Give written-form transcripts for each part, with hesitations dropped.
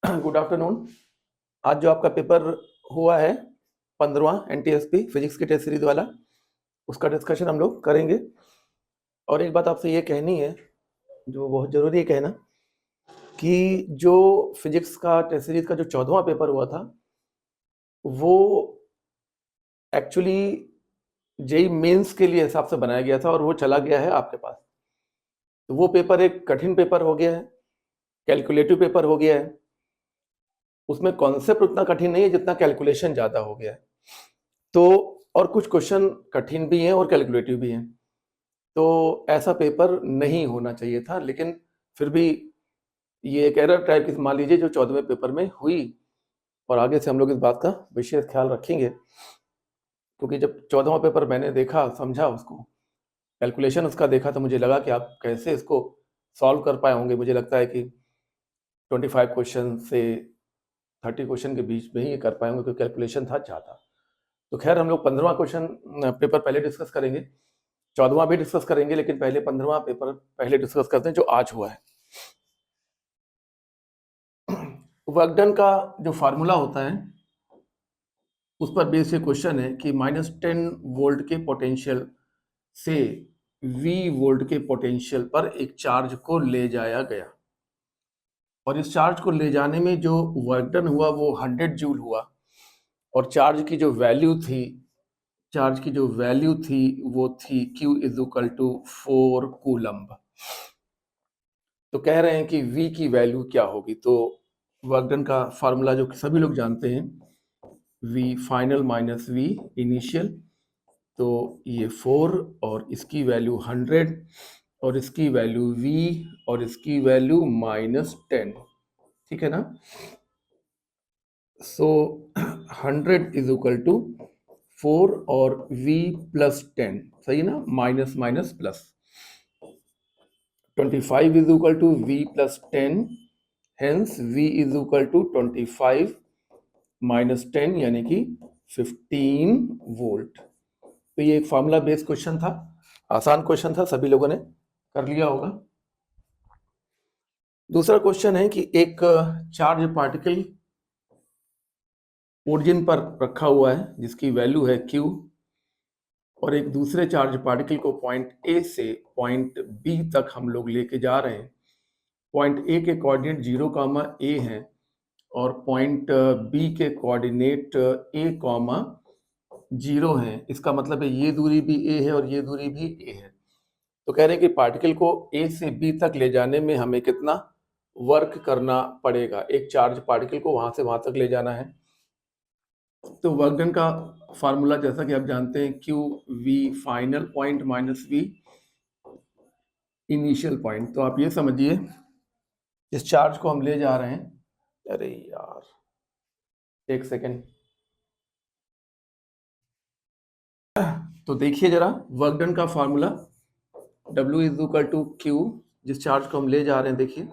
Good afternoon. आज जो आपका पेपर हुआ है 15वां NTSP फिजिक्स की टेस्ट सीरीज वाला, उसका डिस्कशन हम लोग करेंगे। और एक बात आपसे ये कहनी है, जो बहुत ज़रूरी है कहना, कि जो फिजिक्स का टेस्ट सीरीज का जो 14वां पेपर हुआ था, वो एक्चुअली जेई मेंस के लिए हिसाब से बनाया गया था और वो चला गया है आपके पास। तो वो पेपर एक कठिन पेपर हो गया है, कैलकुलेटिव पेपर हो गया है। उसमें कॉन्सेप्ट उतना कठिन नहीं है जितना कैलकुलेशन ज़्यादा हो गया है। तो और कुछ क्वेश्चन कठिन भी हैं और कैलकुलेटिव भी हैं। तो ऐसा पेपर नहीं होना चाहिए था, लेकिन फिर भी ये एक एरर टाइप की मान लीजिए जो 14वें पेपर में हुई, और आगे से हम लोग इस बात का विशेष ख्याल रखेंगे। क्योंकि जब 14वां पेपर मैंने देखा, समझा उसको, कैलकुलेशन उसका देखा, तो मुझे लगा कि आप कैसे इसको सॉल्व कर पाए होंगे। मुझे लगता है कि 25 क्वेश्चन से 30 क्वेश्चन के बीच में ही कर पाए होंगे, क्योंकि कैलकुलेशन था ज़्यादा। तो खैर, हम लोग 15वां क्वेश्चन पेपर पहले डिस्कस करेंगे, 14वां भी डिस्कस करेंगे, लेकिन पहले 15वां पेपर पहले डिस्कस करते हैं जो आज हुआ है। वर्क डन का जो फार्मूला होता है उस पर बेस ये क्वेश्चन है कि -10 वोल्ट के पोटेंशियल से V वोल्ट के पोटेंशियल पर एक चार्ज को ले जाया गया, और इस चार्ज को ले जाने में जो वर्क डन हुआ वो 100 जूल हुआ, और चार्ज की जो वैल्यू थी वो थी Q = 4 कूलम्ब। तो कह रहे हैं कि V की वैल्यू क्या होगी। तो वर्क डन का फार्मूला जो सभी लोग जानते हैं, V final minus V initial, तो ये 4 और इसकी वैल्यू 100 और इसकी वैल्यू V और इसकी वैल्यू -10, ठीक है ना। सो 100 = 4 और V + 10, सही ना, minus minus plus. 25 = V + 10, hence V = 25 - 10 यानी कि 15 वोल्ट। तो ये एक फार्मूला बेस्ड क्वेश्चन था, आसान क्वेश्चन था, सभी लोगों ने कर लिया होगा। दूसरा क्वेश्चन है कि एक चार्ज पार्टिकल ओरिजिन पर रखा हुआ है जिसकी वैल्यू है Q, और एक दूसरे चार्ज पार्टिकल को पॉइंट A से पॉइंट B तक हम लोग लेके जा रहे हैं। पॉइंट A के कोऑर्डिनेट 0, A हैं, और पॉइंट B के कोऑर्डिनेट A, 0 हैं। इसका मतलब है ये दूरी भी A है और ये दूरी भी A है। तो कह रहे हैं कि पार्टिकल को A से B तक ले जाने में हमें कितना वर्क करना पड़ेगा। एक चार्ज पार्टिकल को वहां से वहां तक ले जाना है। तो वर्क डन का फार्मूला जैसा कि आप जानते हैं, QV final point minus V initial point. तो आप ये समझिए, इस चार्ज को हम ले जा रहे हैं, अरे यार एक सेकेंड, तो देखिए जरा वर्क डन का फार्मूला, W = Q, जिस चार्ज को हम ले जा रहे हैं, देखिए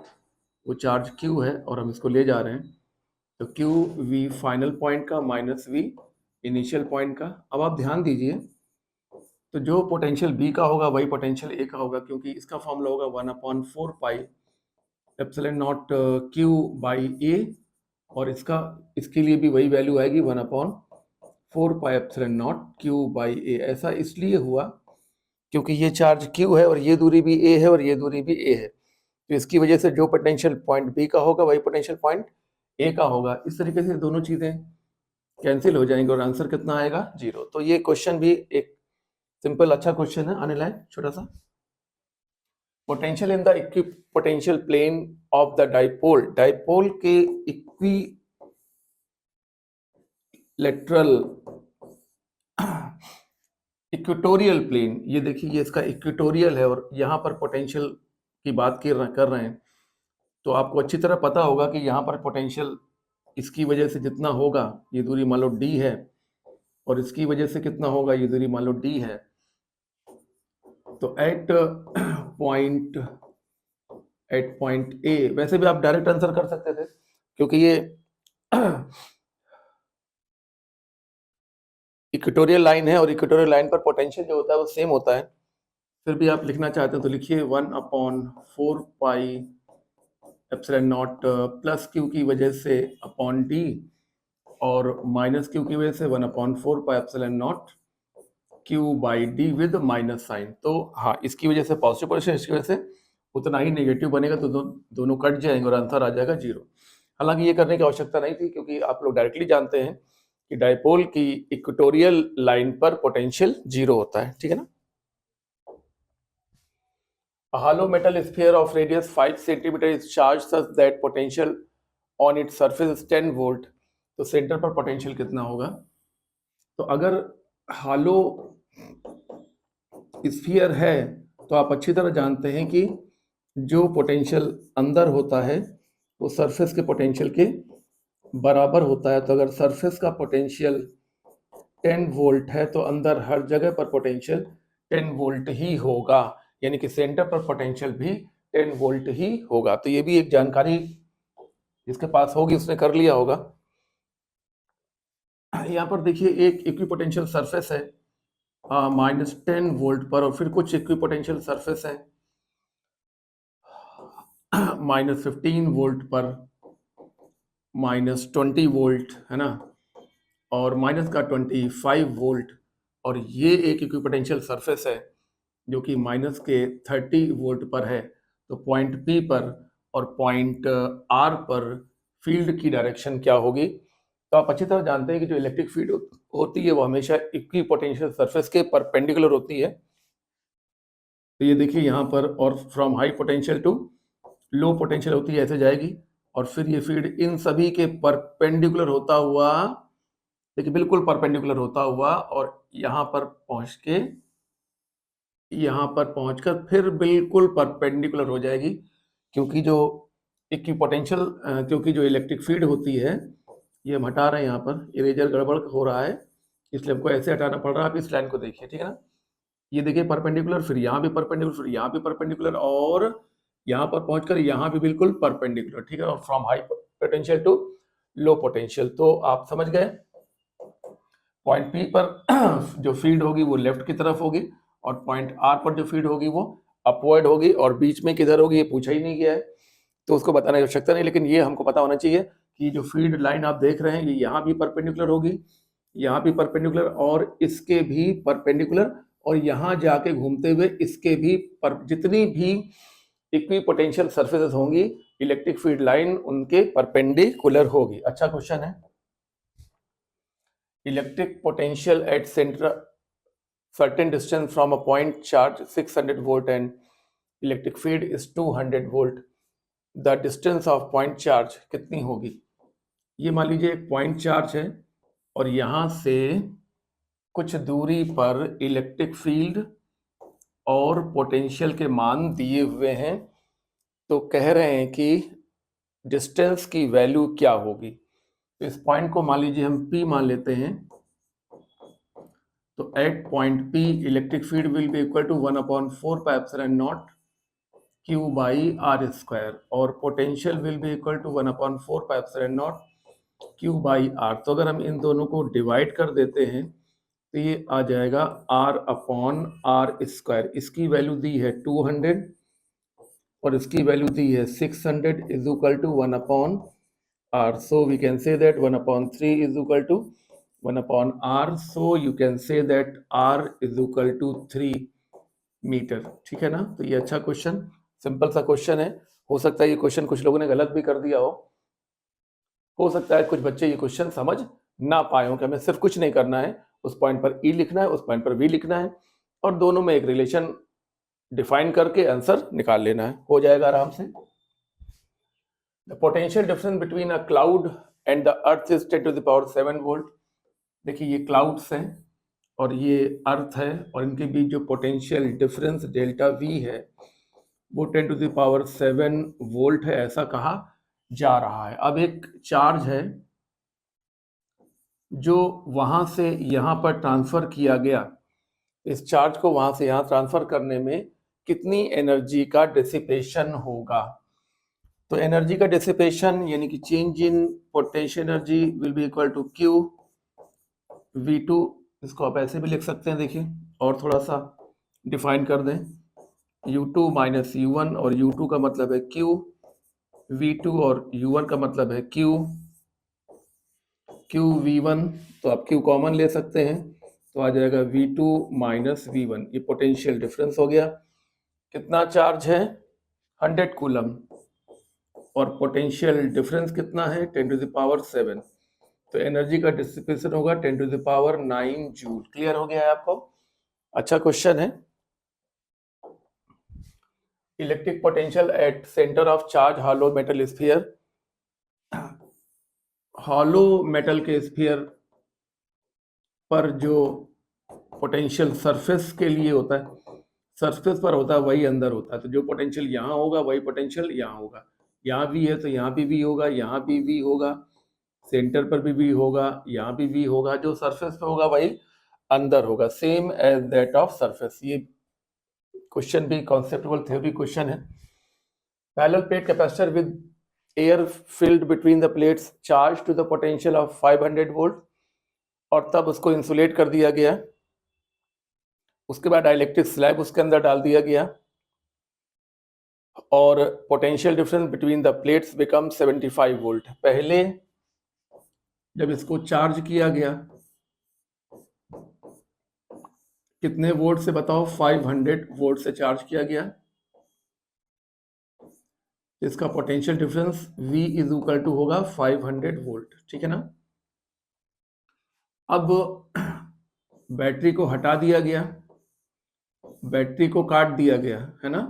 वो चार्ज Q है और हम इसको ले जा रहे हैं। तो QV फाइनल पॉइंट का माइनस V इनिशियल पॉइंट का। अब आप ध्यान दीजिए, तो जो पोटेंशियल B का होगा वही पोटेंशियल A का होगा, क्योंकि इसका फॉर्मूला होगा 1/4 पाई एप्सिलॉन नॉट Q/A, और इसके लिए भी वही वैल्यू आएगी 1/4 पाई एप्सिलॉन नॉट Q/A। ऐसा इसलिए हुआ क्योंकि ये चार्ज Q है और ये दूरी भी A है और ये दूरी भी A है। तो इसकी वजह से जो पोटेंशियल पॉइंट B का होगा वही पोटेंशियल पॉइंट A का होगा। इस तरीके से दोनों चीजें कैंसिल हो जाएंगे और आंसर कितना आएगा, 0। तो ये क्वेश्चन भी एक सिंपल अच्छा क्वेश्चन है, आने लायक छोटा सा। Potential in the equipotential plane of the dipole, dipole के इक्वेटोरियल प्लेन, ये देखिए ये इसका इक्वेटोरियल है और यहाँ पर पोटेंशियल की बात कर रहे हैं। तो आपको अच्छी तरह पता होगा कि यहाँ पर पोटेंशियल इसकी वजह से जितना होगा, ये दूरी मान लो D है, और इसकी वजह से कितना होगा, ये दूरी मान लो D है। तो एट पॉइंट A, वैसे भी आप डायरेक्ट आंसर कर सकते थे, क्योंकि ये इक्वेटोरियल लाइन है और इक्वेटोरियल लाइन पर पोटेंशियल जो होता है वो सेम होता है। फिर भी आप लिखना चाहते हैं तो लिखिए 1/4 pi epsilon naught plus Q की वजह से अपॉन डी और माइनस क्यू की वजह से 1/4 pi epsilon naught Q by D with minus sign. तो हाँ, इसकी वजह से पॉजिटिव पोटेंशियल, इसकी वजह से उतना ही नेगेटिव बनेगा, तो दोनों कट जाएंगे और आंसर आ जाएगा 0। हालांकि ये करने की आवश्यकता नहीं थी, क्योंकि आप लोग डायरेक्टली जानते हैं कि डायपोल की इक्वेटोरियल लाइन पर पोटेंशियल 0 होता है, ठीक है ना। A hollow metal sphere of radius 5 cm is charged such that potential on its surface is 10 volt। तो सेंटर पर पोटेंशियल कितना होगा? तो अगर हालो स्फीयर है तो आप अच्छी तरह जानते हैं कि जो पोटेंशियल अंदर होता है वो सरफेस के पोटेंशियल के बराबर होता है। तो अगर सरफेस का पोटेंशियल 10 वोल्ट है तो अंदर हर जगह पर पोटेंशियल 10 वोल्ट ही होगा, यानी कि सेंटर पर पोटेंशियल भी 10 वोल्ट ही होगा। तो ये भी एक जानकारी जिसके पास होगी उसने कर लिया होगा। यहाँ पर देखिए एक इक्विपोटेंशियल सरफेस है -10 वोल्ट पर, और फिर कुछ इक्विपोटेंशियल सरफेस है -15 वोल्ट पर, -20 वोल्ट, है ना, और माइनस का 25 वोल्ट, और ये एक इक्विपोटेंशियल सरफेस है जो कि माइनस के 30 वोल्ट पर है। तो पॉइंट P पर और पॉइंट R पर फील्ड की डायरेक्शन क्या होगी? तो आप अच्छी तरह जानते हैं कि जो इलेक्ट्रिक फील्ड होती है वो हमेशा इक्विपोटेंशियल सरफेस के परपेंडिकुलर होती है। तो ये देखिए यहाँ पर, और from high potential to low potential होती है, ऐसे जाएगी, और फिर ये फील्ड इन सभी के परपेंडिकुलर होता हुआ, देखिए बिल्कुल परपेंडिकुलर होता हुआ, और यहाँ पर पहुंचकर फिर बिल्कुल परपेंडिकुलर हो जाएगी, क्योंकि जो इक्विपोटेंशियल क्योंकि जो इलेक्ट्रिक फील्ड होती है, ये हम हटा रहे हैं, यहाँ पर इरेजर गड़बड़ हो रहा है इसलिए हमको ऐसे हटाना पड़ रहा है। आप इस लाइन को देखिए, ठीक है ना, ये देखिए परपेंडिकुलर, फिर यहाँ भी परपेंडिकुलर, फिर यहाँ भी परपेंडिकुलर, और यहाँ पर पहुंचकर यहाँ भी बिल्कुल परपेंडिकुलर, ठीक है, और from high potential to low potential. तो आप समझ गए, पॉइंट P पर जो फील्ड होगी वो लेफ्ट की तरफ होगी, और पॉइंट R पर जो फील्ड होगी वो अपवर्ड होगी, और बीच में किधर होगी ये पूछा ही नहीं गया है, तो उसको बताने की आवश्यकता नहीं। लेकिन ये हमको पता होना चाहिए कि जो फील्ड लाइन आप देख रहे हैं ये यहाँ भी परपेंडिकुलर होगी, यहाँ भी परपेंडिकुलर, और इसके भी परपेंडिकुलर, और यहाँ जाके घूमते हुए इसके भी जितनी भी इक्विपोटेंशियल सरफेसेस होंगी इलेक्ट्रिक फील्ड लाइन उनके परपेंडिकुलर होगी। अच्छा क्वेश्चन है। Electric potential at centre certain distance from a point charge 600 volt and electric field is 200 volt, the distance of point charge कितनी होगी? ये मान लीजिए एक पॉइंट चार्ज है और यहाँ से कुछ दूरी पर इलेक्ट्रिक फील्ड और पोटेंशियल के मान दिए हुए हैं, तो कह रहे हैं कि डिस्टेंस की वैल्यू क्या होगी। तो इस पॉइंट को मान लीजिए हम P मान लेते हैं, तो at point P electric field will be equal to 1/4 pi epsilon naught Q by R square, और potential will be equal to 1/4 pi epsilon naught Q by R। तो अगर हम इन दोनों को डिवाइड कर देते हैं तो ये आ जाएगा R/R स्क्वायर। इसकी वैल्यू दी है 200 और इसकी वैल्यू दी है 600 is equal to 1/R। So we can say that 1/3 is equal to 1/R, so you can say that R is equal to 3 metre, ठीक है ना। तो ये अच्छा क्वेश्चन, सिंपल सा क्वेश्चन है। हो सकता है ये क्वेश्चन कुछ लोगों ने गलत भी कर दिया हो सकता है कुछ बच्चे ये क्वेश्चन समझ ना पाए हो कि हमें सिर्फ कुछ नहीं करना है, उस पॉइंट पर E लिखना है, उस पॉइंट पर V लिखना है, और दोनों में एक रिलेशन डिफाइन करके आंसर निकाल लेना है, हो जाएगा आराम से। The potential difference between a cloud and the earth is 10⁻7 volt. देखिए ये क्लाउड्स हैं और ये अर्थ है, और इनके बीच जो पोटेंशियल डिफरेंस डेल्टा V है वो 10⁻7 वोल्ट है, ऐसा कहा जा रहा है। अब एक चार्ज है जो वहां से यहाँ पर ट्रांसफर किया गया, इस चार्ज को वहां से यहाँ ट्रांसफर करने में कितनी एनर्जी का डिसिपेशन होगा? तो एनर्जी का डिसिपेशन यानी कि change in potential energy will be equal to Q V2, इसको आप ऐसे भी लिख सकते हैं, देखिए, और थोड़ा सा डिफाइन कर दें, U2 माइनस U1, और U2 का मतलब है Q V2 और U1 का मतलब है Q V1, तो आप Q कॉमन ले सकते हैं, तो आ जाएगा V2 माइनस V1। ये पोटेंशियल डिफरेंस हो गया। कितना चार्ज है? 100 कूलम, और पोटेंशियल डिफरेंस कितना है? 10⁻⁷। तो एनर्जी का डिसिपेशन होगा 10⁻⁹ जूल। क्लियर हो गया है आपको? अच्छा क्वेश्चन है। Electric potential at centre of charge hollow metal sphere. Hollow metal के स्फीयर पर जो पोटेंशियल सरफेस के लिए होता है, सरफेस पर होता है, वही अंदर होता है। तो जो पोटेंशियल यहाँ होगा वही पोटेंशियल यहाँ होगा। यहाँ भी है तो यहाँ भी V होगा, यहाँ भी V होगा, सेंटर पर भी V होगा, यहाँ भी V होगा। जो सरफेस पे होगा वही अंदर होगा, same as that of surface. ये क्वेश्चन भी कॉन्सेप्चुअल थ्योरी क्वेश्चन है। Parallel plate capacitor with air filled between the plates charge to the potential of 500 volt, और तब उसको इंसुलेट कर दिया गया। उसके बाद डाइलेक्ट्रिक स्लैब उसके अंदर डाल दिया गया, और potential difference between the plates become 75 volt. पहले जब इसको चार्ज किया गया कितने वोल्ट से बताओ? 500 वोल्ट से चार्ज किया गया। इसका potential difference V is equal to होगा 500 वोल्ट। ठीक है ना? अब बैटरी को हटा दिया गया, बैटरी को काट दिया गया, है ना?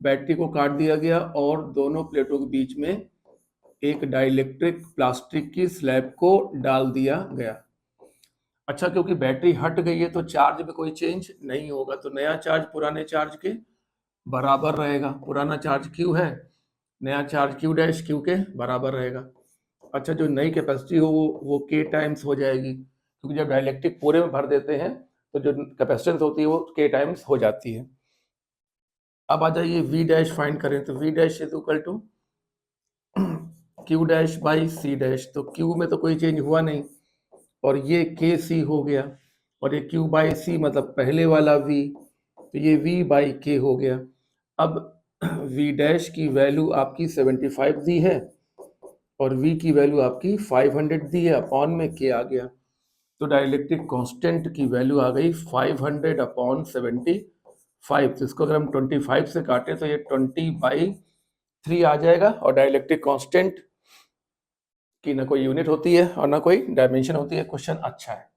बैटरी को काट दिया गया और दोनों प्लेटों के बीच में एक डाइलेक्ट्रिक प्लास्टिक की स्लैब को डाल दिया गया। अच्छा, क्योंकि बैटरी हट गई है तो चार्ज में कोई चेंज नहीं होगा, तो नया चार्ज पुराने चार्ज के बराबर रहेगा। पुराना चार्ज Q है, नया चार्ज Q डैश Q के बराबर रहेगा। अच्छा, जो नई कैपेसिटी हो वो K टाइम्स हो जाएगी, क्योंकि जब डाइलेक्ट्रिक पूरे में भर देते हैं तो जो कैपेसिटेंस होती है वो K टाइम्स हो जाती है। अब आ जाइए V डैश फाइंड करें, तो V dash is equal to Q dash by C dash. तो Q में तो कोई चेंज हुआ नहीं, और ये KC हो गया, और ये Q बाई C मतलब पहले वाला V, तो ये V बाई K हो गया। अब V डैश की वैल्यू आपकी 75 दी है, और V की वैल्यू आपकी 500 दी है, अपॉन में K आ गया। तो डाइलेक्ट्रिक कांस्टेंट की वैल्यू आ गई 500 अपॉन 75। तो इसको अगर हम 25 से काटें तो ये 20/3 आ जाएगा, और डाइलेक्ट्रिक कांस्टेंट की ना कोई यूनिट होती है और ना कोई डायमेंशन होती है। क्वेश्चन अच्छा है।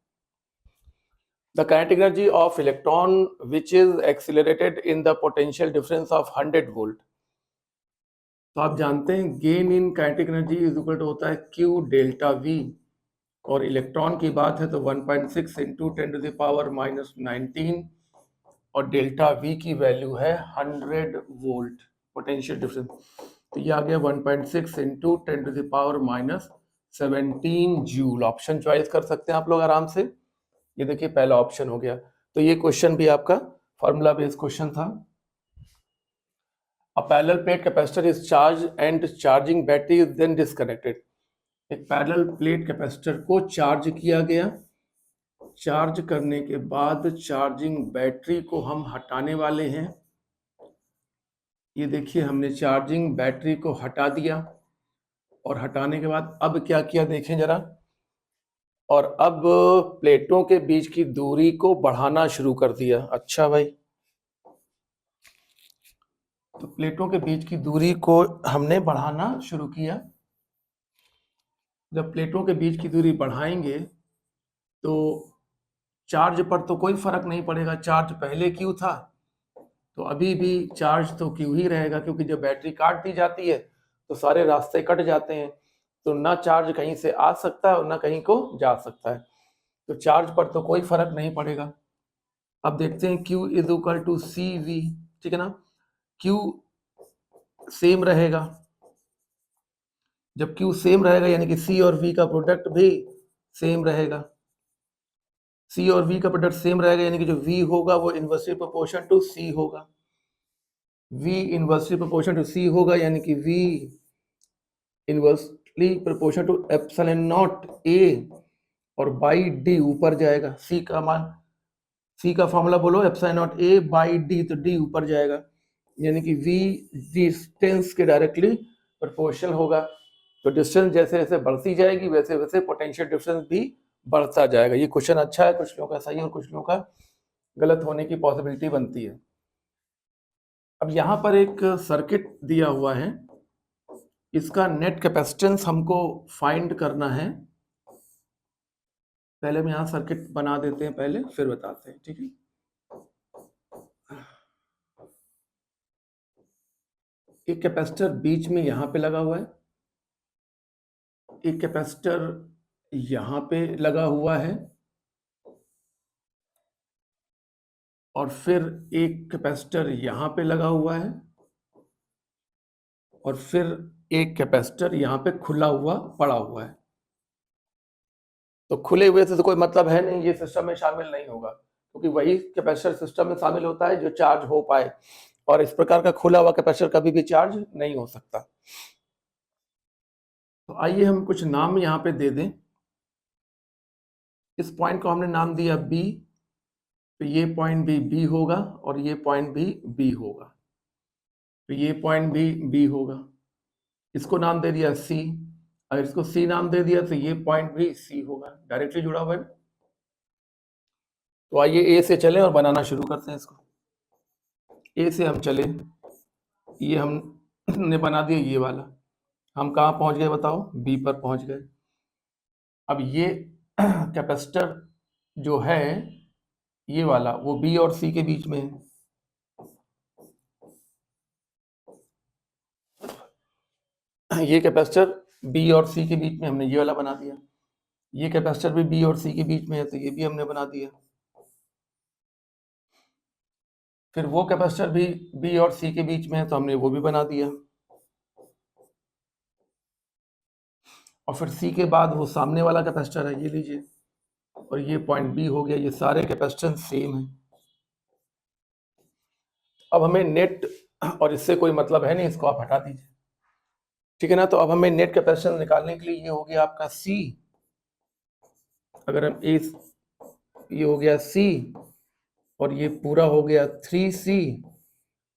The kinetic energy of electron which is accelerated in the potential difference of 100 volt। तो आप जानते हैं gain in kinetic energy is equal to होता है Q डेल्टा V, और इलेक्ट्रॉन की बात है तो 1.6 इंटू 10⁻⁻19, और डेल्टा V की वैल्यू है 100 वोल्ट पोटेंशियल डिफरेंस। तो ये आ गया 1.6 इंटू 10⁻⁻17 जूल। ऑप्शन चॉइस कर सकते हैं आप लोग आराम से। ये देखिए पहला ऑप्शन हो गया। तो ये क्वेश्चन भी आपका फॉर्मूला बेस्ड क्वेश्चन था। A parallel plate capacitor is charged and charging battery is then disconnected। एक पैरेलल प्लेट कैपेसिटर को चार्ज किया गया, चार्ज करने के बाद चार्जिंग बैटरी को हम हटाने वाले हैं। ये देखिए हमने चार्जिंग बैटरी को हटा दिया, और हटाने के बाद अब क्या किया देखें जरा, और अब प्लेटों के बीच की दूरी को बढ़ाना शुरू कर दिया। अच्छा भाई, तो प्लेटों के बीच की दूरी को हमने बढ़ाना शुरू किया। जब प्लेटों के बीच की दूरी बढ़ाएंगे तो चार्ज पर तो कोई फर्क नहीं पड़ेगा। चार्ज पहले Q था तो अभी भी चार्ज तो Q ही रहेगा, क्योंकि जब बैटरी काट दी जाती है तो सारे रास्ते कट जाते हैं, तो ना चार्ज कहीं से आ सकता है और ना कहीं को जा सकता है, तो चार्ज पर तो कोई फर्क नहीं पड़ेगा। अब देखते हैं Q is equal to CV। ठीक है ना? Q सेम रहेगा। जब Q सेम रहेगा यानी कि C और V का प्रोडक्ट भी सेम रहेगा। C और V का प्रोडक्ट सेम रहेगा यानी कि जो V होगा वो इनवर्सली प्रोपोर्शन टू C होगा। V inversely proportion to C होगा यानी कि V inversely proportion to epsilon naught A, और बाई D ऊपर जाएगा। C का मान, C का फॉर्मूला बोलो, epsilon naught A by D, तो D ऊपर जाएगा यानी कि V डिस्टेंस के डायरेक्टली प्रोपोर्शनल होगा, तो डिस्टेंस जैसे जैसे बढ़ती जाएगी वैसे वैसे पोटेंशियल डिफरेंस भी बढ़ता जाएगा। ये क्वेश्चन अच्छा है, कुछ लोगों का सही और कुछ लोगों का गलत होने की पॉसिबिलिटी बनती है। अब यहाँ पर एक सर्किट दिया हुआ है, इसका नेट कैपेसिटेंस हमको फाइंड करना है। पहले हम यहाँ सर्किट बना देते हैं पहले, फिर बताते हैं, ठीक है। एक कैपेसिटर बीच में यहाँ पे लगा हुआ है, एक कैपेसिटर यहाँ पे लगा हुआ है, और फिर एक कैपेसिटर यहाँ पे लगा हुआ है, और फिर एक कैपेसिटर यहाँ पे खुला हुआ पड़ा हुआ है। तो खुले हुए से तो कोई मतलब है नहीं, ये सिस्टम में शामिल नहीं होगा, क्योंकि वही कैपेसिटर सिस्टम में शामिल होता है जो चार्ज हो पाए, और इस प्रकार का खुला हुआ कैपेसिटर कभी भी चार्ज नहीं हो सकता। तो आइए हम कुछ नाम यहाँ पे दे दें। इस पॉइंट को हमने नाम दिया B, तो ये पॉइंट भी B होगा और ये पॉइंट भी B होगा, तो ये पॉइंट भी B होगा। इसको नाम दे दिया C, अगर इसको C नाम दे दिया तो ये पॉइंट भी C होगा, डायरेक्टली जुड़ा हुआ है। तो आइए A से चलें और बनाना शुरू करते हैं इसको। A से हम चले, ये हमने बना दिया ये वाला, हम कहाँ पहुंच गए बताओ, B पर पहुंच गए। अब ये कैपेसिटर जो है ये वाला, वो B और C के बीच में है। ये कैपेसिटर B और C के बीच में हमने ये वाला बना दिया, ये कैपेसिटर भी B और C के बीच में है, तो ये भी हमने बना दिया। फिर वो कैपेसिटर भी B और C के बीच में है, तो हमने वो भी बना दिया। और फिर C के बाद वो सामने वाला कैपेसिटर है, ये लीजिए, और ये पॉइंट B हो गया। ये सारे कैपेसिटेंस सेम है। अब हमें नेट, और इससे कोई मतलब है नहीं, इसको आप हटा दीजिए, ठीक है ना। तो अब हमें नेट कैपेसिटेंस निकालने के लिए ये हो गया आपका C, अगर हम ये हो गया C, और ये पूरा हो गया 3C,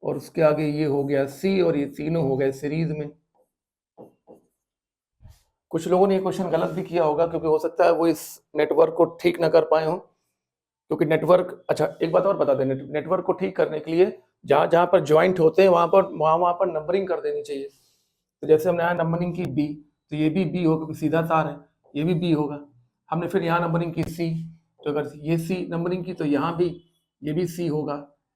और उसके आगे ये हो गया C, और ये तीनों हो गए सीरीज में। कुछ लोगों ने ये क्वेश्चन गलत भी किया होगा, क्योंकि हो सकता है वो इस नेटवर्क को ठीक ना कर पाए हों, क्योंकि नेटवर्क, अच्छा एक बात और बता दें, नेटवर्क को ठीक करने के लिए जहाँ जहाँ पर ज्वाइंट होते हैं वहाँ पर नंबरिंग कर देनी चाहिए। तो जैसे हमने यहाँ नंबरिंग की B, तो ये भी B होगा, क्योंकि सीधा तार है, ये भी B होगा। हमने फिर यहाँ नंबरिंग की C, तो अगर ये C नंबरिंग की, तो यहाँ भी ये भी C होगा,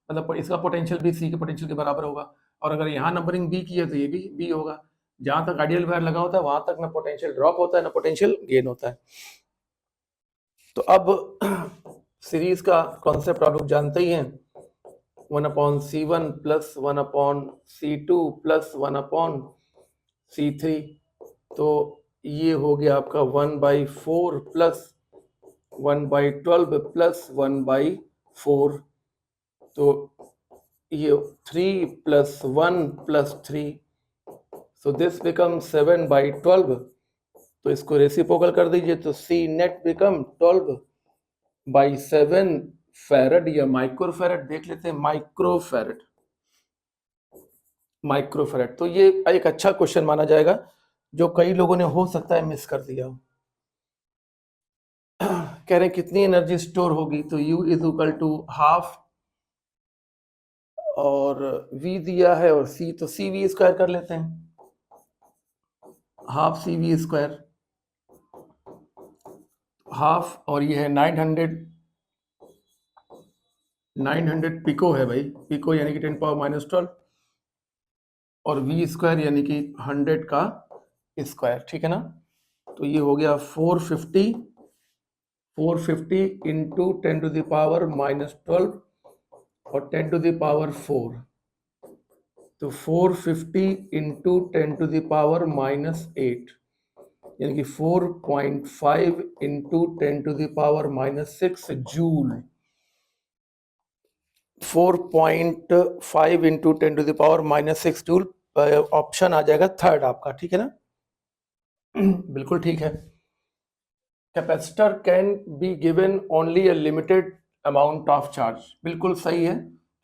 मतलब इसका पोटेंशियल भी C के पोटेंशियल के बराबर होगा। और अगर यहाँ नंबरिंग B की है तो ये भी B होगा। जहाँ तक आइडियल वायर लगा होता है वहां तक ना पोटेंशियल ड्रॉप होता है ना पोटेंशियल गेन होता है। तो अब सीरीज का कॉन्सेप्ट आप लोग जानते ही हैं, 1/C1 plus 1/C2 plus 1/C3। तो ये हो गया आपका 1/4 प्लस 1/12 प्लस 1/4। तो ये 3 plus 1 plus 3, so this becomes 7/12। तो इसको रेसिप्रोकल कर दीजिए, तो C नेट बिकम 12/7 फैरड या माइक्रोफैरड, देख लेते हैं, माइक्रोफैरड। तो ये एक अच्छा क्वेश्चन माना जाएगा, जो कई लोगों ने हो सकता है मिस कर दिया हो। कह रहे हैं कितनी एनर्जी स्टोर होगी, तो U is equal to half, और V दिया है, और C, तो CV स्क्वायर कर लेते हैं, हाफ CV स्क्वायर, हाफ, और ये है 900 पिको है भाई, पिको यानी कि 10⁻⁻12, और V स्क्वायर यानी कि 100 का स्क्वायर, ठीक है ना। तो ये हो गया 450 इंटू 10⁻⁻12 और 10⁻⁴। तो 450 इंटू 10⁻⁻8 यानी कि 4.5 into 10⁻⁻6 joule. 4.5 into 10⁻⁻6 joule, option आ जाएगा थर्ड आपका, ठीक है ना। बिल्कुल ठीक है। Capacitor can be given only a limited amount of charge, बिल्कुल सही है।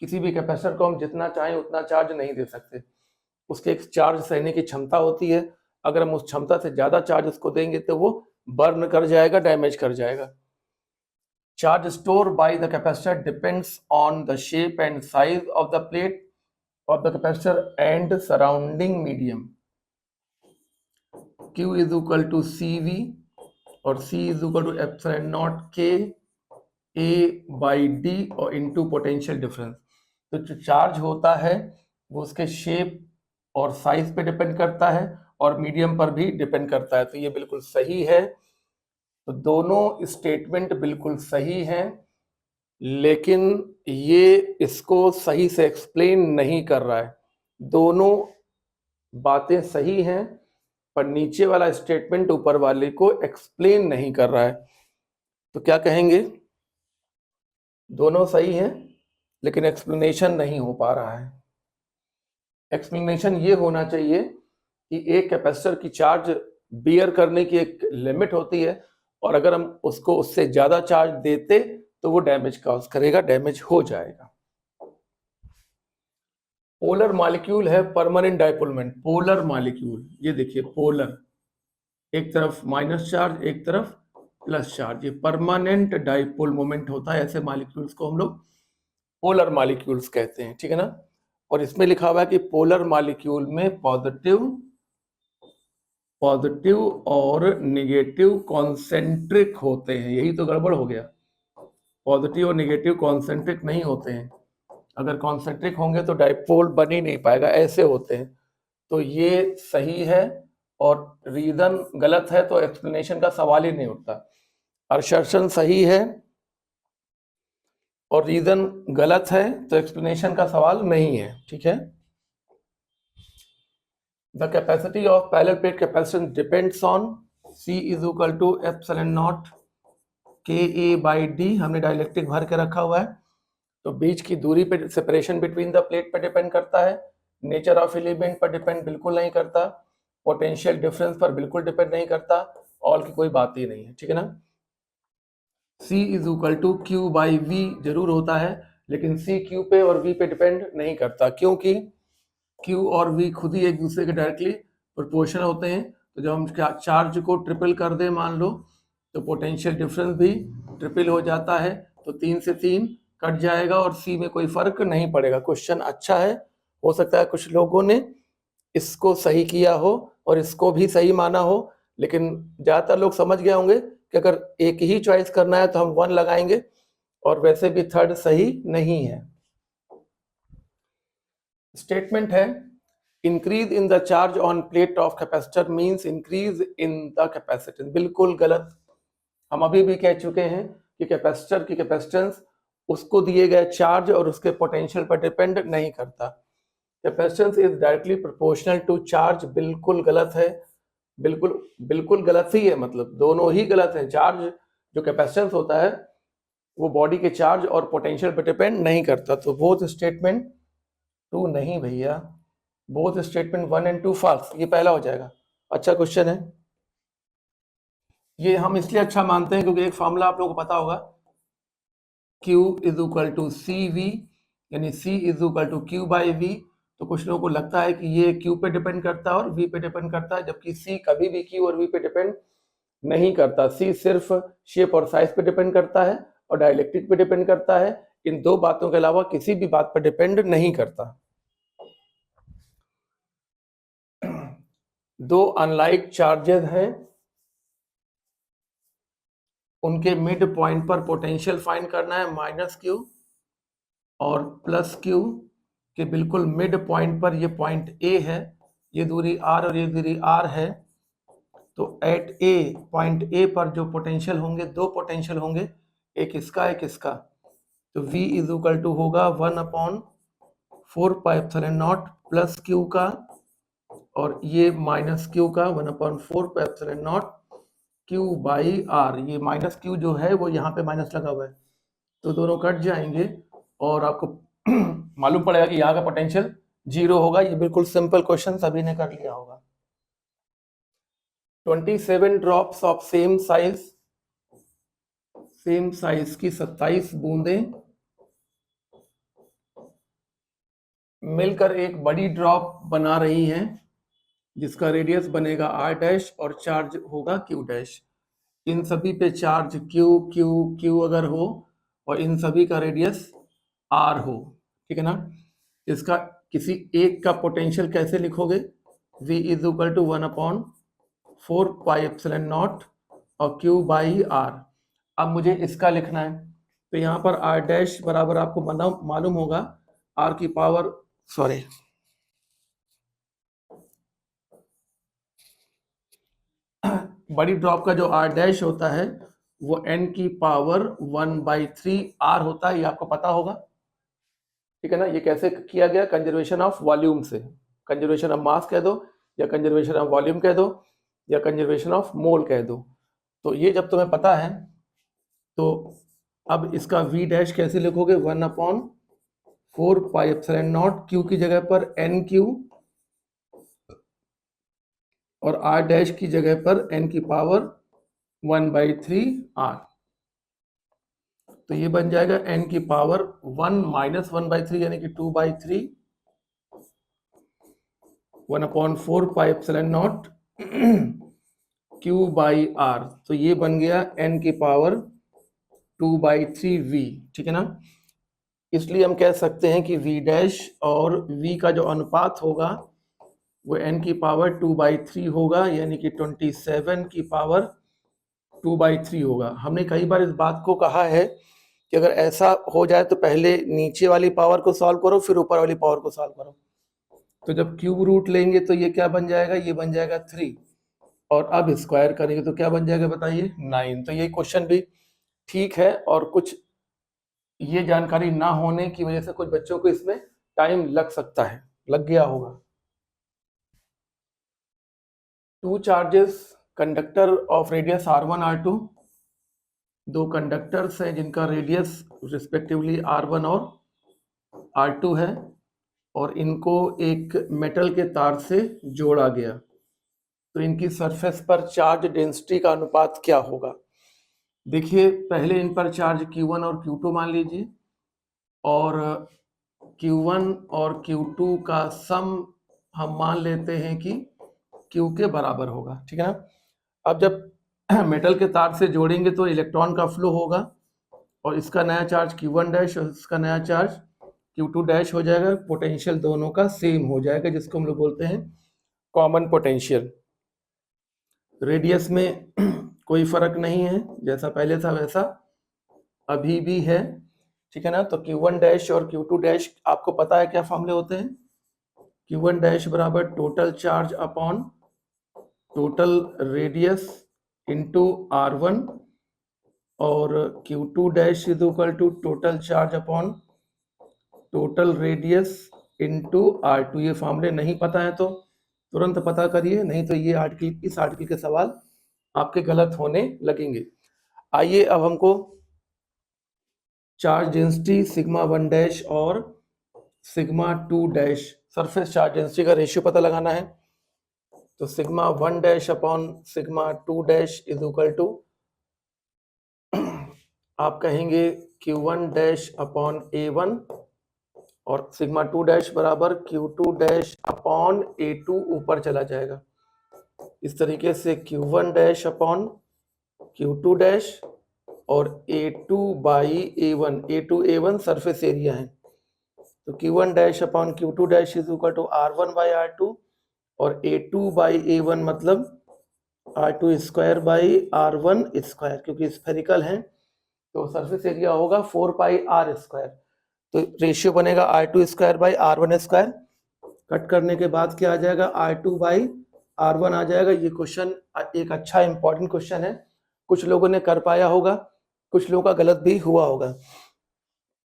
किसी भी कैपेसिटर को हम जितना चाहें उतना चार्ज नहीं दे सकते। उसके एक चार्ज सहने की क्षमता होती है। अगर हम उस क्षमता से ज़्यादा चार्ज उसको देंगे तो वो बर्न कर जाएगा, डैमेज कर जाएगा। Charge store by the capacitor depends on the shape and size of the plate of the capacitor and surrounding medium. Q is equal to CV और C is equal to epsilon naught K A by D और into potential difference. तो जो charge होता है वो उसके shape और size पे डिपेंड करता है और मीडियम पर भी डिपेंड करता है। तो ये बिल्कुल सही है। तो दोनों स्टेटमेंट बिल्कुल सही हैं, लेकिन ये इसको सही से एक्सप्लेन नहीं कर रहा है। दोनों बातें सही हैं पर नीचे वाला स्टेटमेंट ऊपर वाले को एक्सप्लेन नहीं कर रहा है। तो क्या कहेंगे? दोनों सही हैं लेकिन एक्सप्लेनेशन नहीं हो पा रहा है। एक्सप्लेनेशन ये होना चाहिए कि एक कैपेसिटर की चार्ज बियर करने की एक लिमिट होती है और अगर हम उसको उससे ज्यादा चार्ज देते तो वो डैमेज कॉज करेगा, डैमेज हो जाएगा। पोलर मॉलिक्यूल है permanent dipole moment. Polar molecule, ये देखिए पोलर, एक तरफ माइनस चार्ज एक तरफ प्लस चार्ज, ये परमानेंट डाइपोल मोमेंट होता है। ऐसे मॉलिक्यूल्स को हम लोग पोलर मॉलिक्यूल्स कहते हैं, ठीक है ना। और इसमें लिखा हुआ है कि पोलर मॉलिक्यूल में पॉजिटिव और नेगेटिव कॉन्सेंट्रिक होते हैं। यही तो गड़बड़ हो गया, पॉजिटिव और नेगेटिव कॉन्सेंट्रिक नहीं होते हैं। अगर कॉन्सेंट्रिक होंगे तो डाइपोल बन ही नहीं पाएगा, ऐसे होते हैं। तो ये सही है और रीजन गलत है तो एक्सप्लेनेशन का सवाल ही नहीं उठता। असर्शन सही है और रीजन गलत है तो एक्सप्लेनेशन का सवाल नहीं है, ठीक है। The capacity of parallel plate capacitance depends on C is equal to epsilon naught KA by D। हमने डाइलेक्ट्रिक भर के रखा हुआ है, तो बीच की दूरी पे, सेपरेशन बिटवीन द प्लेट पर डिपेंड करता है। नेचर ऑफ एलिमेंट पर डिपेंड बिल्कुल नहीं करता। पोटेंशियल डिफरेंस पर बिल्कुल डिपेंड नहीं करता। ऑल की कोई बात ही नहीं है, ठीक है ना। C is equal to Q by V जरूर होता है, लेकिन C Q पे और V पे डिपेंड नहीं करता, क्योंकि Q और V खुद ही एक दूसरे के डायरेक्टली प्रोपोर्शनल होते हैं। तो जब हम चार्ज को ट्रिपल कर दें मान लो, तो पोटेंशियल डिफरेंस भी ट्रिपल हो जाता है। तो 3 से 3 कट जाएगा और C में कोई फर्क नहीं पड़ेगा। क्वेश्चन अच्छा है, हो सकता है कुछ लोगों ने इसको सही किया हो और इसको भी सही माना हो, लेकिन ज़्यादातर लोग समझ गए होंगे कि अगर एक ही चॉइस करना है तो हम 1 लगाएंगे, और वैसे भी थर्ड सही नहीं है। स्टेटमेंट है increase in the charge on plate of capacitor means increase in the capacitance. बिल्कुल गलत। हम अभी भी कह चुके हैं कि कैपेसिटर की कैपेसिटेंस उसको दिए गए चार्ज और उसके पोटेंशियल पर डिपेंड नहीं करता। Capacitance is directly proportional to charge. बिल्कुल गलत है, बिल्कुल गलत ही है, मतलब दोनों ही गलत है। चार्ज जो कैपेसिटेंस होता है वो बॉडी के चार्ज और पोटेंशियल पर डिपेंड नहीं करता। तो बोथ स्टेटमेंट 2 नहीं भैया, बोथ स्टेटमेंट 1 एंड 2 फॉल्स। ये पहला हो जाएगा। अच्छा क्वेश्चन है ये। हम इसलिए अच्छा मानते हैं क्योंकि एक फॉर्मूला आप लोगों को पता होगा, Q is equal to CV, यानी C is equal to Q by V। तो कुछ लोगों को लगता है कि ये Q पे डिपेंड करता है और V पे डिपेंड करता है, जबकि C कभी भी Q और V पे डिपेंड नहीं करता। C सिर्फ शेप और साइज पे डिपेंड करता है और डाइलेक्ट्रिक पे डिपेंड करता है। इन दो बातों के अलावा किसी भी बात पर डिपेंड नहीं करता। दो अनलाइक चार्जेस हैं, उनके मिड पॉइंट पर पोटेंशियल फाइंड करना है -Q और +Q के बिल्कुल मिड पॉइंट पर। ये पॉइंट A है, ये दूरी R और ये दूरी R है। तो एट A, पॉइंट A पर जो पोटेंशियल होंगे, दो पोटेंशियल होंगे, एक इसका एक इसका। तो V इज इक्वल टू होगा 1/4πε0 प्लस Q का और ये -Q का 1/4πε0 Q बाई R। ये -Q जो है वो यहाँ पे माइनस लगा हुआ है, तो दोनों कट जाएंगे और आपको मालूम पड़ेगा कि यहाँ का पोटेंशियल 0 होगा। ये बिल्कुल सिंपल क्वेश्चन सभी ने कर लिया होगा। 27 ड्रॉप्स ऑफ सेम साइज की 27 बूंदें मिलकर एक बड़ी ड्रॉप बना रही हैं जिसका रेडियस बनेगा r डैश और चार्ज होगा q डैश। इन सभी पे चार्ज q q q अगर हो और इन सभी का रेडियस r हो, ठीक है ना। इसका किसी एक का पोटेंशियल कैसे लिखोगे? v is equal to 1/4 pi epsilon naught और q बाई r। अब मुझे इसका लिखना है, तो यहाँ पर r डैश बराबर आपको मालूम होगा r की पावर बड़ी ड्रॉप का जो r डैश होता है वो n की पावर 1/3 r होता है, ये आपको पता होगा, ठीक है ना। ये कैसे किया गया? कंजर्वेशन ऑफ वॉल्यूम से। कंजर्वेशन ऑफ मास कह दो या कंजर्वेशन ऑफ वॉल्यूम कह दो या कंजर्वेशन ऑफ मोल कह दो। तो ये जब तुम्हें पता है तो अब इसका v डैश कैसे लिखोगे? 1/4 पाई एप्सिलॉन नॉट, q की जगह पर nq और r डैश की जगह पर n की पावर 1/3 r। तो ये बन जाएगा n की पावर 1 माइनस 1/3 यानी कि 2/3 1/4 pi epsilon naught q by r। तो ये बन गया n की पावर 2/3v, ठीक है ना। इसलिए हम कह सकते हैं कि v डैश और v का जो अनुपात होगा वो n की पावर 2/3 होगा, यानी कि 27 की पावर 2/3 होगा। हमने कई बार इस बात को कहा है कि अगर ऐसा हो जाए तो पहले नीचे वाली पावर को सॉल्व करो फिर ऊपर वाली पावर को सॉल्व करो। तो जब क्यूब रूट लेंगे तो ये क्या बन जाएगा? ये बन जाएगा 3 और अब स्क्वायर करेंगे तो क्या बन जाएगा बताइए? 9। तो ये क्वेश्चन भी ठीक है और कुछ ये जानकारी ना होने की वजह से कुछ बच्चों को इसमें टाइम लग सकता है, लग गया होगा। 2 charges conductor of radius r1 r2, दो कंडक्टर्स हैं जिनका रेडियस रिस्पेक्टिवली r1 और r2 है और इनको एक मेटल के तार से जोड़ा गया, तो इनकी सरफेस पर चार्ज डेंसिटी का अनुपात क्या होगा? देखिए पहले इन पर चार्ज q1 और q2 मान लीजिए और q1 और q2 का सम हम मान लेते हैं कि q के बराबर होगा, ठीक है ना। अब जब मेटल के तार से जोड़ेंगे तो इलेक्ट्रॉन का फ्लो होगा और इसका नया चार्ज q1 डैश और इसका नया चार्ज q2 डैश हो जाएगा। पोटेंशियल दोनों का सेम हो जाएगा जिसको हम लोग बोलते हैं कॉमन पोटेंशियल। रेडियस में कोई फर्क नहीं है, जैसा पहले था वैसा अभी भी है, ठीक है ना। तो q1 डैश और q2 डैश आपको पता है क्या फॉर्मूले होते हैं? q1 डैश बराबर total charge upon total radius into r1 और q2 dash is equal to total charge upon total radius into r2। ये फॉर्मूले नहीं पता है तो तुरंत पता करिए, नहीं तो ये आर्टिकल, इस आर्टिकल के सवाल आपके गलत होने लगेंगे। आइए अब हमको चार्ज डेंसिटी सिग्मा 1 डैश और sigma 2 dash surface charge density का रेशियो पता लगाना है। तो sigma 1 dash upon sigma 2 dash is equal to आप कहेंगे q1 डैश अपॉन a1 और सिग्मा 2 डैश बराबर q2 डैश अपॉन a2 ऊपर चला जाएगा। इस तरीके से q1 dash upon q2 dash और a2 by a1, a2 a1 surface area है, तो q1 dash upon q2 dash is equal to r1 by r2 और a2 बाई a1 मतलब r2 square by r1 square, क्योंकि spherical है तो surface area होगा 4 pi r square. तो ratio बनेगा r2 square by r1 square. Cut करने के बाद क्या आ जाएगा? r2 बाई r1 आ जाएगा। ये क्वेश्चन एक अच्छा इंपॉर्टेंट क्वेश्चन है, कुछ लोगों ने कर पाया होगा, कुछ लोगों का गलत भी हुआ होगा।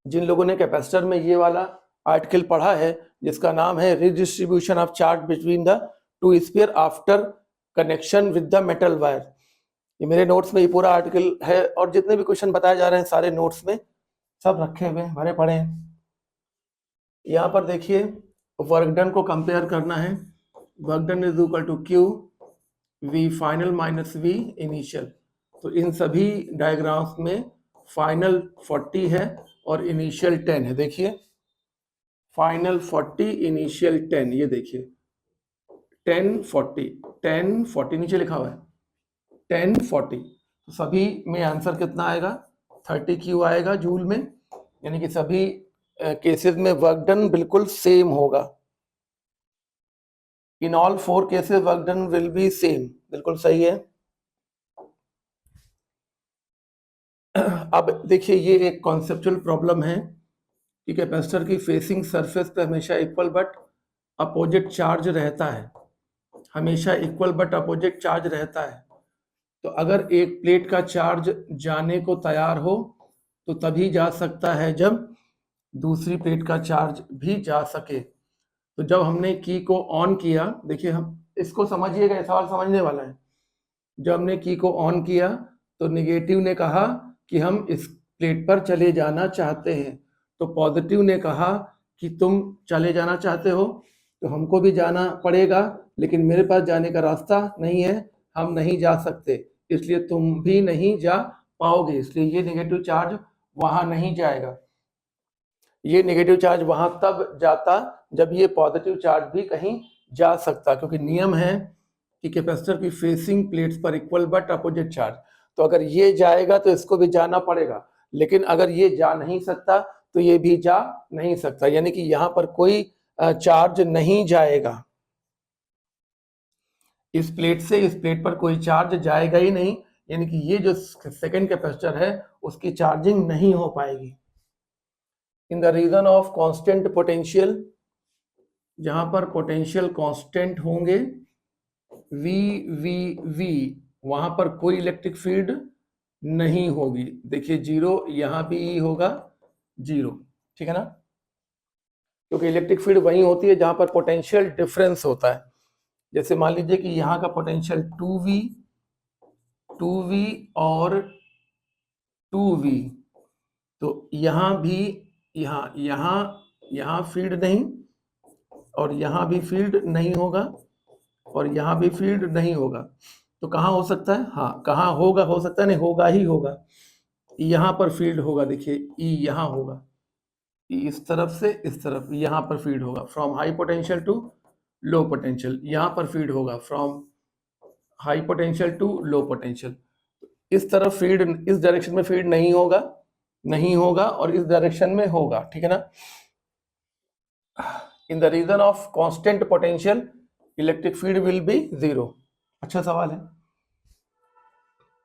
जिन लोगों ने कैपेसिटर में ये वाला आर्टिकल पढ़ा है जिसका नाम है redistribution of charge between the two sphere after connection with the metal wire, ये मेरे नोट्स में ये पूरा आर्टिकल है और जितने भी क्वेश्चन बताए जा रहे हैं सारे नोट्स में सब रखे हुए भरे पड़े हैं। यहाँ पर देखिए वर्क डन को कंपेयर करना है। Work done is equal to Q V final minus V initial. तो इन सभी डायग्राम्स में फाइनल 40 है और इनिशियल 10 है। देखिए फाइनल 40 इनिशियल 10, ये देखिए 10 40 10 40 नीचे लिखा हुआ है 10 40, तो सभी में आंसर कितना आएगा 30 क्यू आएगा जूल में, यानी कि सभी केसेस में वर्क डन बिल्कुल सेम होगा। In all 4 cases work done will be same, बिल्कुल सही है। अब देखिए ये एक कॉन्सेप्चुअल प्रॉब्लम है कि कैपेसिटर की फेसिंग सरफेस पे हमेशा इक्वल बट अपोजिट चार्ज रहता है, हमेशा इक्वल बट अपोजिट चार्ज रहता है। तो अगर एक प्लेट का चार्ज जाने को तैयार हो तो तभी जा सकता है जब दूसरी प्लेट का चार्ज भी जा सके। तो जब हमने की को ऑन किया, देखिए हम इसको समझिएगा, सवाल समझने वाला है। जब हमने की को ऑन किया तो नेगेटिव ने कहा कि हम इस प्लेट पर चले जाना चाहते हैं, तो पॉजिटिव ने कहा कि तुम चले जाना चाहते हो तो हमको भी जाना पड़ेगा, लेकिन मेरे पास जाने का रास्ता नहीं है, हम नहीं जा सकते, इसलिए तुम भी नहीं जा पाओगे, इसलिए ये नेगेटिव चार्ज वहां नहीं जाएगा। ये नेगेटिव चार्ज वहां तब जाता जब ये पॉजिटिव चार्ज भी कहीं जा सकता, क्योंकि नियम है कि कैपेसिटर की फेसिंग प्लेट्स पर इक्वल बट अपोजिट चार्ज। तो अगर ये जाएगा तो इसको भी जाना पड़ेगा, लेकिन अगर ये जा नहीं सकता तो ये भी जा नहीं सकता, यानी कि यहाँ पर कोई चार्ज नहीं जाएगा। इस प्लेट से इस प्लेट पर कोई चार्ज जाएगा ही नहीं, यानी कि ये जो सेकेंड कैपेसिटर है उसकी चार्जिंग नहीं हो पाएगी। In the region of constant potential, जहां पर पोटेंशियल कांस्टेंट होंगे वी वी वी, वहां पर कोई इलेक्ट्रिक फील्ड नहीं होगी। देखिए जीरो, यहां भी ई होगा जीरो, ठीक है ना, क्योंकि इलेक्ट्रिक फील्ड वही होती है जहां पर पोटेंशियल डिफरेंस होता है। जैसे मान लीजिए कि यहाँ का पोटेंशियल 2v और 2v, तो यहाँ भी यहाँ फील्ड नहीं, और यहाँ भी फील्ड नहीं होगा, और यहाँ भी फील्ड नहीं होगा। तो कहाँ हो सकता है, हाँ कहाँ होगा, हो सकता है नहीं, होगा ही होगा, यहाँ पर फील्ड होगा। देखिए ई यहाँ होगा, इस तरफ से इस तरफ यहाँ पर फीड होगा, from high potential to low potential, यहाँ पर फीड होगा from high potential to low potential. इस तरफ फीड, इस डायरेक्शन में फीड नहीं होगा, और इस डायरेक्शन में होगा, ठीक है ना। In the region of constant potential electric field will be zero. अच्छा सवाल है।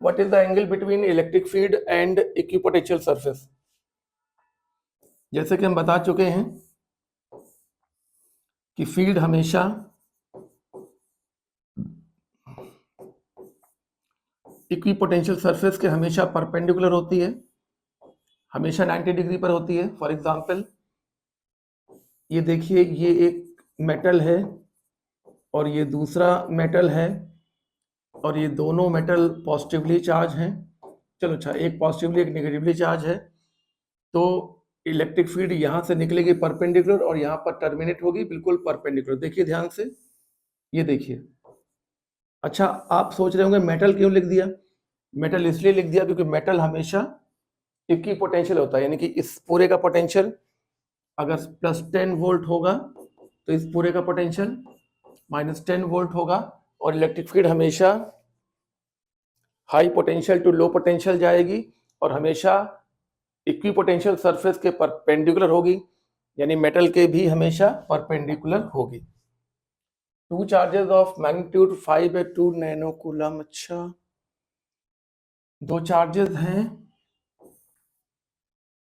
What is the angle between electric field and equipotential surface? जैसे कि हम बता चुके हैं कि फील्ड हमेशा इक्विपोटेंशियल सरफेस के हमेशा परपेंडिकुलर होती है, हमेशा 90 डिग्री पर होती है। फॉर एग्जांपल ये देखिए, ये एक मेटल है और ये दूसरा मेटल है, और ये दोनों मेटल पॉजिटिवली चार्ज हैं। चलो अच्छा, एक पॉजिटिवली एक नेगेटिवली चार्ज है, तो इलेक्ट्रिक फील्ड यहाँ से निकलेगी परपेंडिकुलर और यहाँ पर टर्मिनेट होगी बिल्कुल परपेंडिकुलर। देखिए ध्यान से, ये देखिए। अच्छा, आप सोच रहे होंगे मेटल क्यों लिख दिया? मेटल इसलिए लिख दिया क्योंकि मेटल हमेशा इक्विपोटेंशियल होता है, यानी कि इस पूरे का पोटेंशियल अगर +10 वोल्ट होगा तो इस पूरे का पोटेंशियल -10 वोल्ट होगा, और इलेक्ट्रिक फील्ड हमेशा high potential to low potential जाएगी और हमेशा इक्विपोटेंशियल सरफेस के परपेंडिकुलर होगी, यानी मेटल के भी हमेशा परपेंडिकुलर होगी। 2 charges of magnitude 5/2 nano coulomb. अच्छा, 2 चार्जेस हैं,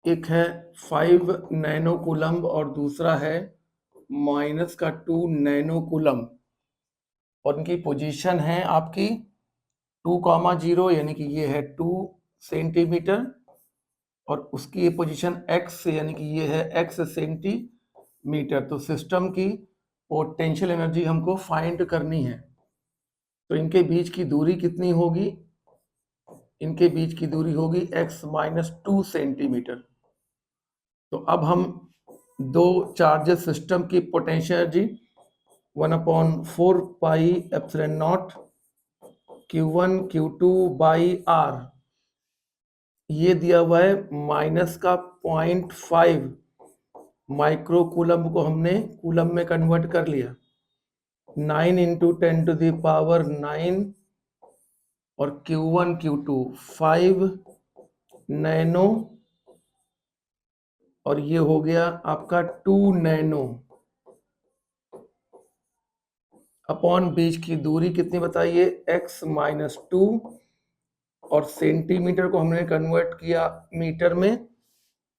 एक है 5 नैनो कूलम और दूसरा है -2 नैनो कूलम, और उनकी पोजीशन है आपकी 2,0, यानी कि ये है 2 सेंटीमीटर, और उसकी ये पोजीशन x, यानी कि ये है x सेंटीमीटर। तो सिस्टम की पोटेंशियल एनर्जी हमको फाइंड करनी है, तो इनके बीच की दूरी कितनी होगी? इनके बीच की दूरी होगी x - 2 सेंटीमीटर। तो अब हम दो चार्जेस सिस्टम की potential energy 1/4 pi epsilon not Q1 Q2 by R, ये दिया हुआ है -0.5 माइक्रो कूलम्ब को हमने कूलम्ब में कन्वर्ट कर लिया, 9 × 10⁻9 और Q1 Q2 5 नैनो और ये हो गया आपका 2 नैनो अपॉन बीच की दूरी कितनी बताइए, x-2 और सेंटीमीटर को हमने कन्वर्ट किया मीटर में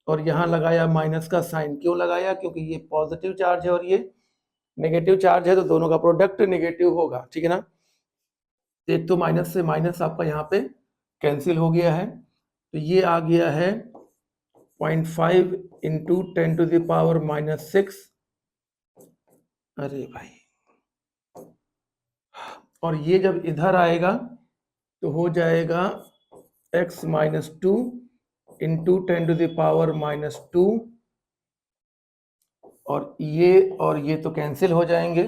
और यहाँ लगाया माइनस का साइन। क्यों लगाया? क्योंकि ये पॉजिटिव चार्ज है और ये नेगेटिव चार्ज है, तो दोनों का प्रोडक्ट नेगेटिव होगा, ठीक है ना। एक तो माइनस से माइनस आपका यहाँ पे कैंसिल हो गया है, तो ये आ गया है 0.5 × 10⁻⁻6। अरे भाई, और ये जब इधर आएगा तो हो जाएगा x-2 × 10⁻⁻2 और ये तो कैंसिल हो जाएंगे,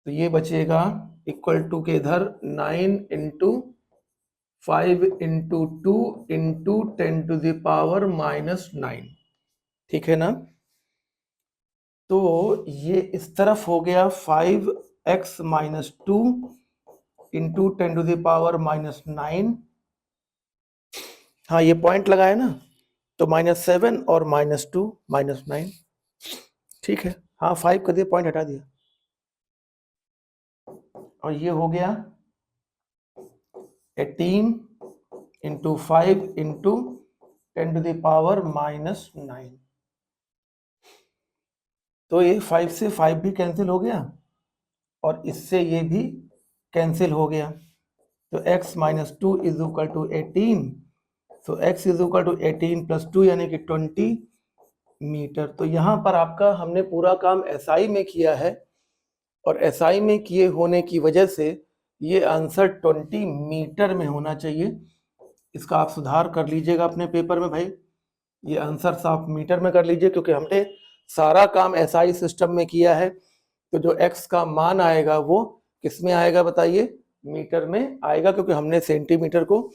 तो ये बचेगा इक्वल टू के इधर 9 × 5 × 2 × 10⁻⁻9, ठीक है ना। तो ये इस तरफ हो गया 5x - 2 × 10⁻⁻9। हाँ, ये पॉइंट लगाया ना, तो -7 और -2 -9, ठीक है। हाँ, 5 कर दिया, पॉइंट हटा दिया, और ये हो गया 18 × 5 × 10⁻⁻9। तो ये 5 से 5 भी कैंसिल हो गया और इससे ये भी कैंसिल हो गया, तो x - 2 = 18, तो x = 18 + 2 यानी कि 20 मीटर। तो यहाँ पर आपका हमने पूरा काम SI में किया है और SI में किए होने की वजह से ये आंसर 20 मीटर में होना चाहिए। इसका आप सुधार कर लीजिएगा अपने पेपर में भाई, ये आंसर आप मीटर में कर लीजिए, क्योंकि हमने सारा काम SI सिस्टम में किया है। तो जो x का मान आएगा वो किस में आएगा बताइए, मीटर में आएगा, क्योंकि हमने सेंटीमीटर को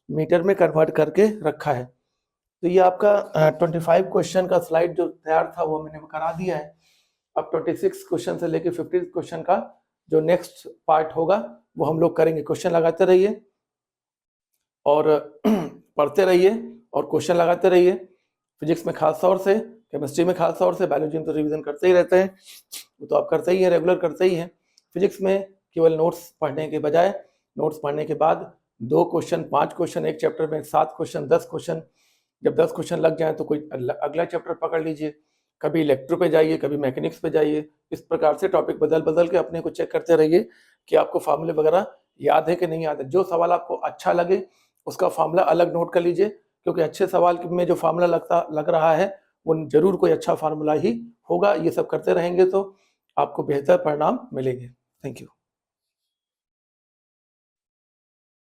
मीटर में कन्वर्ट करके रखा है। तो ये आपका 25 क्वेश्चन का स्लाइड जो तैयार था वो मैंने करा दिया है। अब 26 क्वेश्चन से लेके 50 क्वेश्चन का जो नेक्स्ट पार्ट होगा वो हम लोग करेंगे। क्वेश्चन लगाते रहिए और पढ़ते रहिए और क्वेश्चन लगाते रहिए। फिजिक्स में खास तौर से, केमिस्ट्री में खास तौर से, बायोलॉजी में तो रिवीजन करते ही रहते हैं, वो तो आप करते ही हैं, रेगुलर करते ही हैं। फिजिक्स में केवल नोट्स पढ़ने के बजाय नोट्स पढ़ने के बाद 2 क्वेश्चन, 5 क्वेश्चन, एक चैप्टर में 7 क्वेश्चन, 10 क्वेश्चन, जब 10 क्वेश्चन लग जाए तो कोई अगला चैप्टर पकड़ लीजिए, कभी इलेक्ट्रो पे जाइए, कभी मैकेनिक्स पे जाइए। इस प्रकार से टॉपिक बदल बदल के अपने को चेक करते रहिए कि आपको फार्मूले वगैरह याद है कि नहीं याद है। जो सवाल आपको अच्छा लगे उसका फार्मूला अलग नोट कर लीजिए, क्योंकि अच्छे सवाल में जो फार्मूला लग रहा है वो जरूर कोई अच्छा फार्मूला ही होगा। ये सब करते रहेंगे तो आपको बेहतर परिणाम मिलेंगे। Thank you.